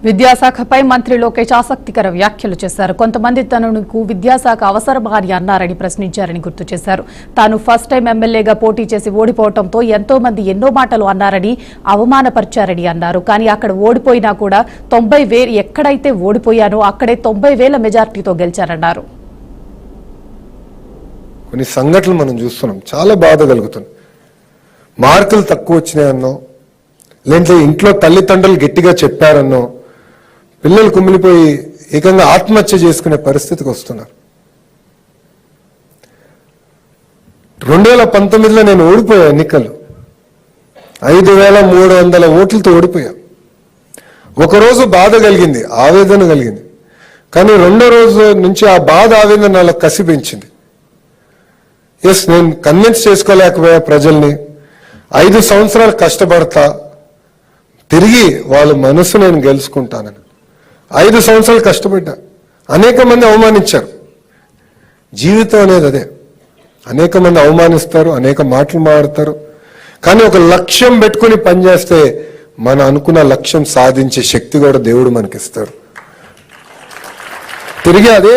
విద్యాశాఖపై మంత్రి లోకేష్ ఆసక్తికర వ్యాఖ్యలు చేశారు. కొంతమంది తనకు విద్యాశాఖ అవసరమా అని అన్నారని ప్రశ్నించారని గుర్తు చేశారు. తాను ఫస్ట్ టైం ఎమ్మెల్యేగా పోటీ చేసి ఓడిపోవడంతో ఎంతో మంది ఎన్నో మాటలు అన్నారని అవమానపరిచారని అన్నారు. కానీ అక్కడ ఓడిపోయినా కూడా 90,000 ఎక్కడైతే ఓడిపోయానో అక్కడే 90,000 మెజార్టీతో గెలిచారన్నారు. కొన్ని సంఘటనలు మనం చూస్తున్నాం, చాలా బాధ కలుగుతుంది. మార్కులు తక్కువ వచ్చినాయన్నో, లేదంటే ఇంట్లో తల్లిదండ్రులు గట్టిగా చెప్పారన్నో పిల్లలు కుమిలిపోయి ఏకంగా ఆత్మహత్య చేసుకునే పరిస్థితికి వస్తున్నారు. 2019లో నేను ఓడిపోయా ఎన్నికలు, 5,300 ఓట్లతో ఓడిపోయా. ఒకరోజు బాధ కలిగింది, ఆవేదన కలిగింది. కానీ రెండో రోజు నుంచి ఆ బాధ ఆవేదన నాకు కసి పెంచింది. ఎస్, నేను కన్విన్స్ చేసుకోలేకపోయా ప్రజల్ని. 5 సంవత్సరాలు కష్టపడతా, తిరిగి వాళ్ళ మనసు నేను గెలుచుకుంటానని 5 సంవత్సరాలు కష్టపడ్డా. అనేక మంది అవమానించారు. జీవితం అనేది అదే, అనేక మంది అవమానిస్తారు, అనేక మాటలు మాట్లాడతారు. కానీ ఒక లక్ష్యం పెట్టుకుని పనిచేస్తే మనం అనుకున్న లక్ష్యం సాధించే శక్తి కూడా దేవుడు మనకిస్తాడు. తిరిగి అదే